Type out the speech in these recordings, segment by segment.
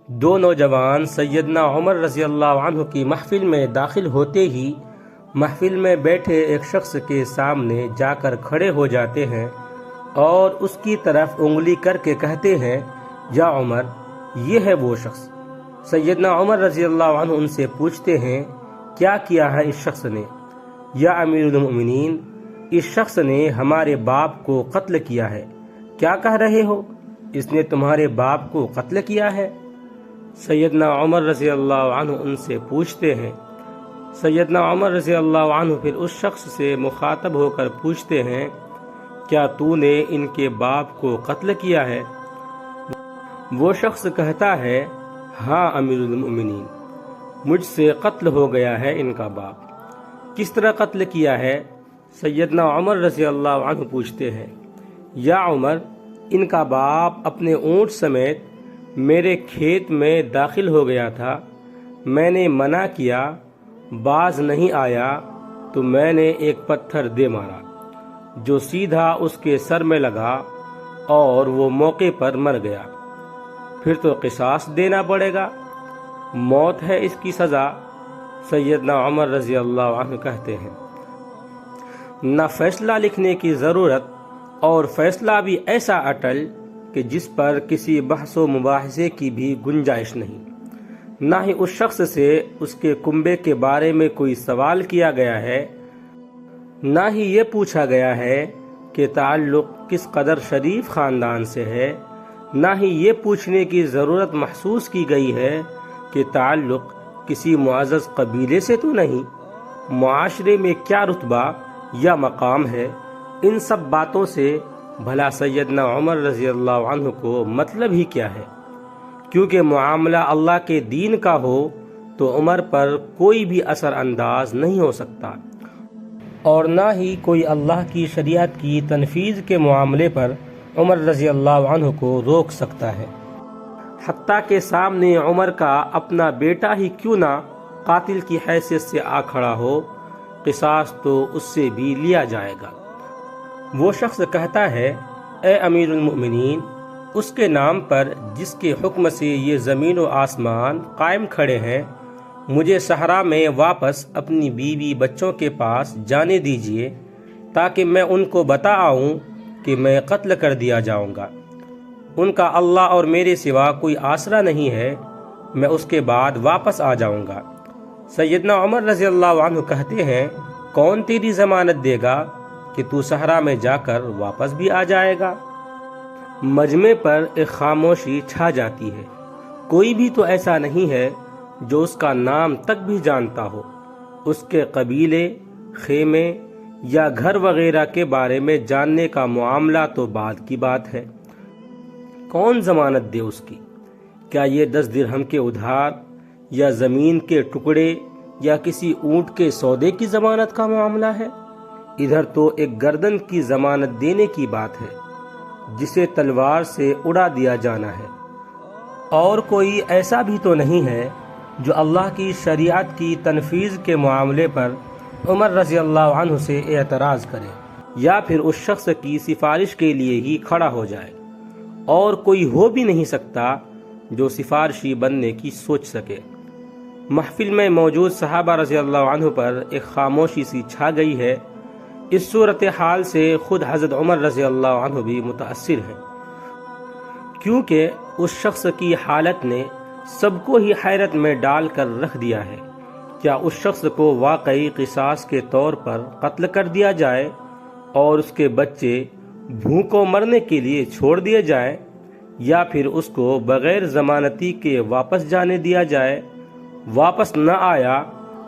دو نوجوان سیدنا عمر رضی اللہ عنہ کی محفل میں داخل ہوتے ہی محفل میں بیٹھے ایک شخص کے سامنے جا کر کھڑے ہو جاتے ہیں اور اس کی طرف انگلی کر کے کہتے ہیں، یا عمر، یہ ہے وہ شخص۔ سیدنا عمر رضی اللہ عنہ ان سے پوچھتے ہیں، کیا کیا ہے اس شخص نے؟ یا امیر المؤمنین، اس شخص نے ہمارے باپ کو قتل کیا ہے۔ کیا کہہ رہے ہو؟ اس نے تمہارے باپ کو قتل کیا ہے؟ سیدنا عمر رضی اللہ عنہ ان سے پوچھتے ہیں۔ سیدنا عمر رضی اللہ عنہ پھر اس شخص سے مخاطب ہو کر پوچھتے ہیں، کیا تو نے ان کے باپ کو قتل کیا ہے؟ وہ شخص کہتا ہے، ہاں امیر المؤمنین، مجھ سے قتل ہو گیا ہے ان کا باپ۔ کس طرح قتل کیا ہے؟ سیدنا عمر رضی اللہ عنہ پوچھتے ہیں، یا عمر، ان کا باپ اپنے اونٹ سمیت میرے کھیت میں داخل ہو گیا تھا۔ میں نے منع کیا، باز نہیں آیا تو میں نے ایک پتھر دے مارا جو سیدھا اس کے سر میں لگا اور وہ موقع پر مر گیا۔ پھر تو قصاص دینا پڑے گا، موت ہے اس کی سزا۔ سیدنا عمر رضی اللہ عنہ کہتے ہیں، نہ فیصلہ لکھنے کی ضرورت، اور فیصلہ بھی ایسا اٹل کہ جس پر کسی بحث و مباحثے کی بھی گنجائش نہیں۔ نہ ہی اس شخص سے اس کے کنبے کے بارے میں کوئی سوال کیا گیا ہے، نہ ہی یہ پوچھا گیا ہے کہ تعلق کس قدر شریف خاندان سے ہے، نہ ہی یہ پوچھنے کی ضرورت محسوس کی گئی ہے کہ تعلق کسی معزز قبیلے سے تو نہیں، معاشرے میں کیا رتبہ یا مقام ہے۔ ان سب باتوں سے بھلا سیدنا عمر رضی اللہ عنہ کو مطلب ہی کیا ہے؟ کیونکہ معاملہ اللہ کے دین کا ہو تو عمر پر کوئی بھی اثر انداز نہیں ہو سکتا، اور نہ ہی کوئی اللہ کی شریعت کی تنفیذ کے معاملے پر عمر رضی اللہ عنہ کو روک سکتا ہے۔ حتیٰ کہ سامنے عمر کا اپنا بیٹا ہی کیوں نہ قاتل کی حیثیت سے آ کھڑا ہو، قصاص تو اس سے بھی لیا جائے گا۔ وہ شخص کہتا ہے، اے امیر المؤمنین، اس کے نام پر جس کے حکم سے یہ زمین و آسمان قائم کھڑے ہیں، مجھے صحرا میں واپس اپنی بیوی بچوں کے پاس جانے دیجیے تاکہ میں ان کو بتا آؤں کہ میں قتل کر دیا جاؤں گا۔ ان کا اللہ اور میرے سوا کوئی آسرا نہیں ہے، میں اس کے بعد واپس آ جاؤں گا۔ سیدنا عمر رضی اللہ عنہ کہتے ہیں، کون تیری ضمانت دے گا کہ تو صحرا میں جا کر واپس بھی آ جائے گا؟ مجمع پر ایک خاموشی چھا جاتی ہے۔ کوئی بھی تو ایسا نہیں ہے جو اس کا نام تک بھی جانتا ہو۔ اس کے قبیلے، خیمے یا گھر وغیرہ کے بارے میں جاننے کا معاملہ تو بعد کی بات ہے۔ کون ضمانت دے اس کی؟ کیا یہ 10 درہم کے ادھار یا زمین کے ٹکڑے یا کسی اونٹ کے سودے کی ضمانت کا معاملہ ہے؟ ادھر تو ایک گردن کی ضمانت دینے کی بات ہے جسے تلوار سے اڑا دیا جانا ہے۔ اور کوئی ایسا بھی تو نہیں ہے جو اللہ کی شریعت کی تنفیذ کے معاملے پر عمر رضی اللہ عنہ سے اعتراض کرے یا پھر اس شخص کی سفارش کے لیے ہی کھڑا ہو جائے، اور کوئی ہو بھی نہیں سکتا جو سفارشی بننے کی سوچ سکے۔ محفل میں موجود صحابہ رضی اللہ عنہ پر ایک خاموشی سی چھا گئی ہے۔ اس صورتحال سے خود حضرت عمر رضی اللہ عنہ بھی متاثر ہیں، کیونکہ اس شخص کی حالت نے سب کو ہی حیرت میں ڈال کر رکھ دیا ہے۔ کیا اس شخص کو واقعی قصاص کے طور پر قتل کر دیا جائے اور اس کے بچے بھوکوں مرنے کے لیے چھوڑ دیے جائیں، یا پھر اس کو بغیر ضمانتی کے واپس جانے دیا جائے؟ واپس نہ آیا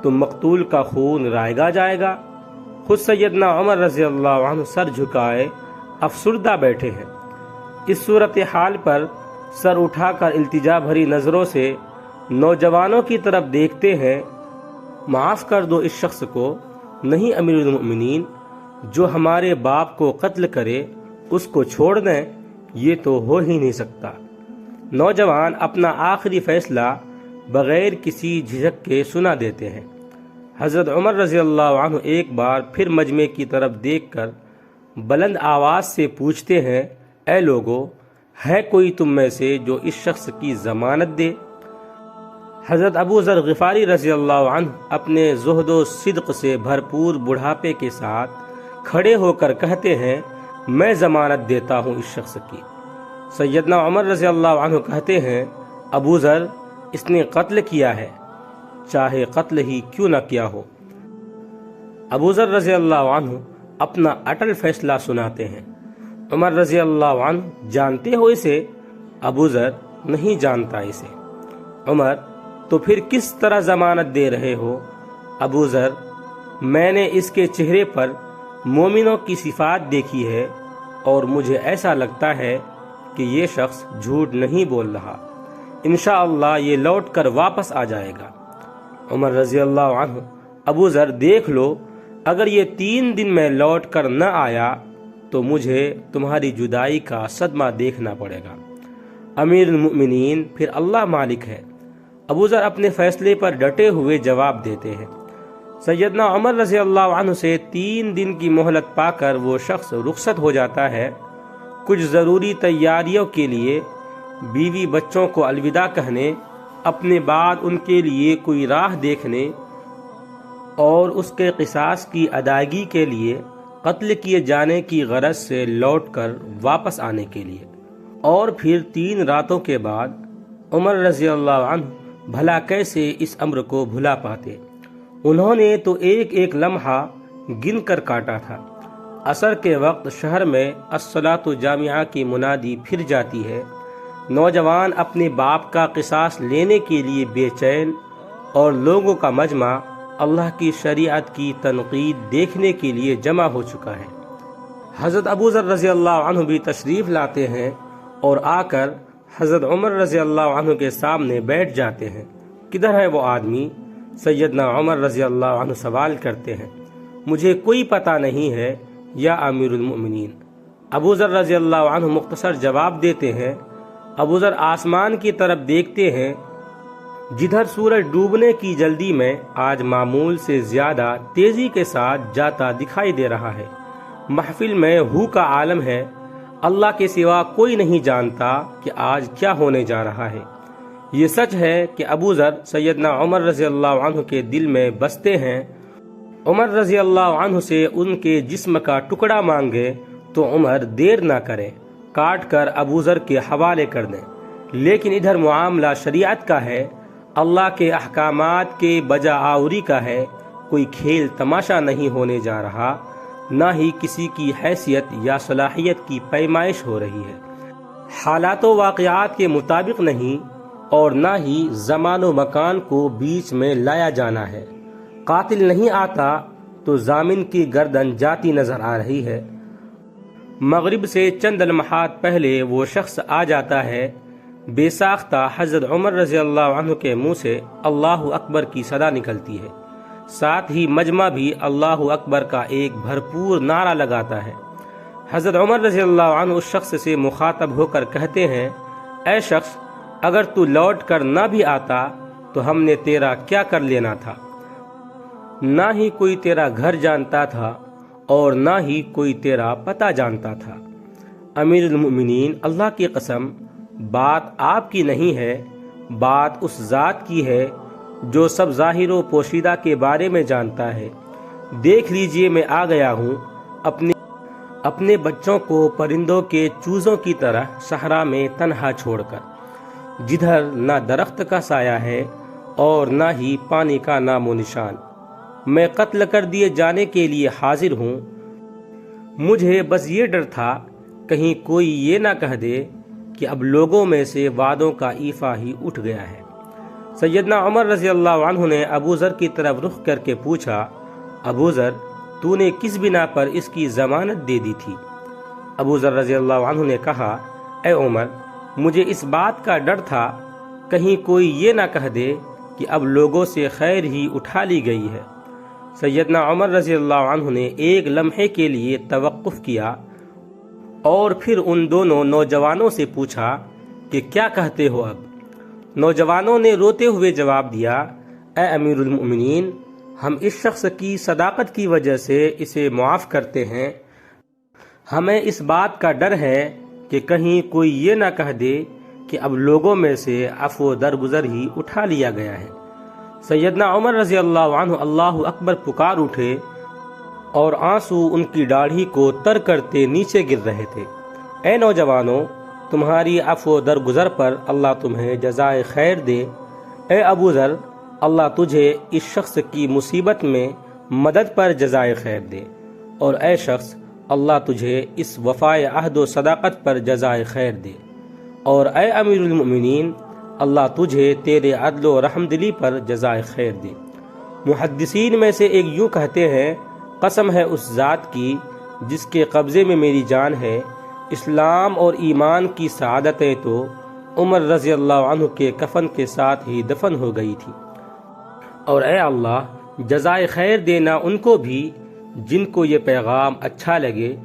تو مقتول کا خون رائگا جائے گا۔ خود سیدنا عمر رضی اللہ عنہ سر جھکائے افسردہ بیٹھے ہیں۔ اس صورتحال پر سر اٹھا کر التجا بھری نظروں سے نوجوانوں کی طرف دیکھتے ہیں۔ معاف کر دو اس شخص کو، نہیں امیر المؤمنین، جو ہمارے باپ کو قتل کرے اس کو چھوڑ دیں، یہ تو ہو ہی نہیں سکتا۔ نوجوان اپنا آخری فیصلہ بغیر کسی جھجک کے سنا دیتے ہیں۔ حضرت عمر رضی اللہ عنہ ایک بار پھر مجمع کی طرف دیکھ کر بلند آواز سے پوچھتے ہیں، اے لوگو، ہے کوئی تم میں سے جو اس شخص کی ضمانت دے؟ حضرت ابو ذر غفاری رضی اللہ عنہ اپنے زہد و صدق سے بھرپور بڑھاپے کے ساتھ کھڑے ہو کر کہتے ہیں میں ضمانت دیتا ہوں اس شخص کی۔ سیدنا عمر رضی اللہ عنہ کہتے ہیں ابو ذر اس نے قتل کیا ہے، چاہے قتل ہی کیوں نہ کیا ہو۔ ابو ذر رضی اللہ عنہ اپنا اٹل فیصلہ سناتے ہیں۔ عمر رضی اللہ عنہ جانتے ہو اسے؟ ابو ذر نہیں جانتا اسے۔ عمر تو پھر کس طرح ضمانت دے رہے ہو؟ ابو ذر میں نے اس کے چہرے پر مومنوں کی صفات دیکھی ہے اور مجھے ایسا لگتا ہے کہ یہ شخص جھوٹ نہیں بول رہا، انشاءاللہ یہ لوٹ کر واپس آ جائے گا۔ عمر رضی اللہ عنہ ابو ذر دیکھ لو، اگر یہ 3 دن میں لوٹ کر نہ آیا تو مجھے تمہاری جدائی کا صدمہ دیکھنا پڑے گا۔ امیر المؤمنین پھر اللہ مالک ہے۔ ابو ذر اپنے فیصلے پر ڈٹے ہوئے جواب دیتے ہیں۔ سیدنا عمر رضی اللہ عنہ سے 3 دن کی مہلت پا کر وہ شخص رخصت ہو جاتا ہے، کچھ ضروری تیاریوں کے لیے، بیوی بچوں کو الوداع کہنے، اپنے بعد ان کے لیے کوئی راہ دیکھنے اور اس کے قصاص کی ادائیگی کے لیے قتل کیے جانے کی غرض سے لوٹ کر واپس آنے کے لیے۔ اور پھر 3 راتوں کے بعد عمر رضی اللہ عنہ بھلا کیسے اس امر کو بھلا پاتے؟ انہوں نے تو ایک ایک لمحہ گن کر کاٹا تھا۔ عصر کے وقت شہر میں الصلاۃ جامعہ کی منادی پھر جاتی ہے، نوجوان اپنے باپ کا قصاص لینے کے لیے بے چین اور لوگوں کا مجمع اللہ کی شریعت کی تنقید دیکھنے کے لیے جمع ہو چکا ہے۔ حضرت ابو ذر رضی اللہ عنہ بھی تشریف لاتے ہیں اور آ کر حضرت عمر رضی اللہ عنہ کے سامنے بیٹھ جاتے ہیں۔ کدھر ہے وہ آدمی؟ سیدنا عمر رضی اللہ عنہ سوال کرتے ہیں۔ مجھے کوئی پتہ نہیں ہے یا امیر المؤمنین۔ ابو ذر رضی اللہ عنہ مختصر جواب دیتے ہیں۔ ابو ذر آسمان کی طرف دیکھتے ہیں، جدھر سورج ڈوبنے کی جلدی میں آج معمول سے زیادہ تیزی کے ساتھ جاتا دکھائی دے رہا ہے۔ محفل میں ہو کا عالم ہے، اللہ کے سوا کوئی نہیں جانتا کہ آج کیا ہونے جا رہا ہے۔ یہ سچ ہے کہ ابو ذر سیدنا عمر رضی اللہ عنہ کے دل میں بستے ہیں۔ عمر رضی اللہ عنہ سے ان کے جسم کا ٹکڑا مانگے تو عمر دیر نہ کریں، کاٹ کر ابو ذر کے حوالے کر دیں۔ لیکن ادھر معاملہ شریعت کا ہے، اللہ کے احکامات کے بجا آوری کا ہے، کوئی کھیل تماشا نہیں ہونے جا رہا، نہ ہی کسی کی حیثیت یا صلاحیت کی پیمائش ہو رہی ہے، حالات و واقعات کے مطابق نہیں، اور نہ ہی زمان و مکان کو بیچ میں لایا جانا ہے۔ قاتل نہیں آتا تو ضامن کی گردن جاتی نظر آ رہی ہے۔ مغرب سے چند لمحات پہلے وہ شخص آ جاتا ہے، بے ساختہ حضرت عمر رضی اللہ عنہ کے منہ سے اللہ اکبر کی صدا نکلتی ہے، ساتھ ہی مجمع بھی اللہ اکبر کا ایک بھرپور نعرہ لگاتا ہے۔ حضرت عمر رضی اللہ عنہ اس شخص سے مخاطب ہو کر کہتے ہیں، اے شخص، اگر تو لوٹ کر نہ بھی آتا تو ہم نے تیرا کیا کر لینا تھا؟ نہ ہی کوئی تیرا گھر جانتا تھا اور نہ ہی کوئی تیرا پتہ جانتا تھا۔ امیر المؤمنین، اللہ کی قسم، بات آپ کی نہیں ہے، بات اس ذات کی ہے جو سب ظاہر و پوشیدہ کے بارے میں جانتا ہے۔ دیکھ لیجئے میں آ گیا ہوں اپنے بچوں کو پرندوں کے چوزوں کی طرح صحرا میں تنہا چھوڑ کر، جدھر نہ درخت کا سایہ ہے اور نہ ہی پانی کا نام و نشان۔ میں قتل کر دیے جانے کے لیے حاضر ہوں۔ مجھے بس یہ ڈر تھا کہیں کوئی یہ نہ کہہ دے کہ اب لوگوں میں سے وعدوں کا ایفا ہی اٹھ گیا ہے۔ سیدنا عمر رضی اللہ عنہ نے ابو ذر کی طرف رخ کر کے پوچھا، ابو ذر، تو نے کس بنا پر اس کی ضمانت دے دی تھی؟ ابو ذر رضی اللہ عنہ نے کہا، اے عمر، مجھے اس بات کا ڈر تھا کہیں کوئی یہ نہ کہہ دے کہ اب لوگوں سے خیر ہی اٹھا لی گئی ہے۔ سیدنا عمر رضی اللہ عنہ نے ایک لمحے کے لیے توقف کیا اور پھر ان دونوں نوجوانوں سے پوچھا کہ کیا کہتے ہو اب؟ نوجوانوں نے روتے ہوئے جواب دیا، اے امیر المؤمنین، ہم اس شخص کی صداقت کی وجہ سے اسے معاف کرتے ہیں۔ ہمیں اس بات کا ڈر ہے کہ کہ کہیں کوئی یہ نہ کہہ دے کہ اب لوگوں میں سے عفو درگزر ہی اٹھا لیا گیا ہے۔ سیدنا عمر رضی اللہ عنہ اللہ اکبر پکار اٹھے اور آنسو ان کی داڑھی کو تر کرتے نیچے گر رہے تھے۔ اے نوجوانوں، تمہاری عفو درگزر پر اللہ تمہیں جزائے خیر دے۔ اے ابو ذر، اللہ تجھے اس شخص کی مصیبت میں مدد پر جزائے خیر دے، اور اے شخص، اللہ تجھے اس وفائے عہد و صداقت پر جزائے خیر دے، اور اے امیر المؤمنین، اللہ تجھے تیرے عدل و رحم دلی پر جزائے خیر دے۔ محدثین میں سے ایک یوں کہتے ہیں، قسم ہے اس ذات کی جس کے قبضے میں میری جان ہے، اسلام اور ایمان کی سعادتیں تو عمر رضی اللہ عنہ کے کفن کے ساتھ ہی دفن ہو گئی تھی، اور اے اللہ جزائے خیر دینا ان کو بھی جن کو یہ پیغام اچھا لگے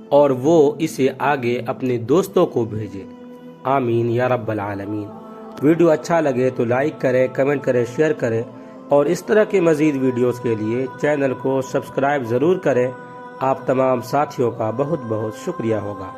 اور وہ اسے آگے اپنے دوستوں کو بھیجے۔ آمین یا رب العالمین۔ ویڈیو اچھا لگے تو لائک کریں، کمنٹ کریں، شیئر کریں، اور اس طرح کے مزید ویڈیوز کے لیے چینل کو سبسکرائب ضرور کریں۔ آپ تمام ساتھیوں کا بہت بہت شکریہ ہوگا۔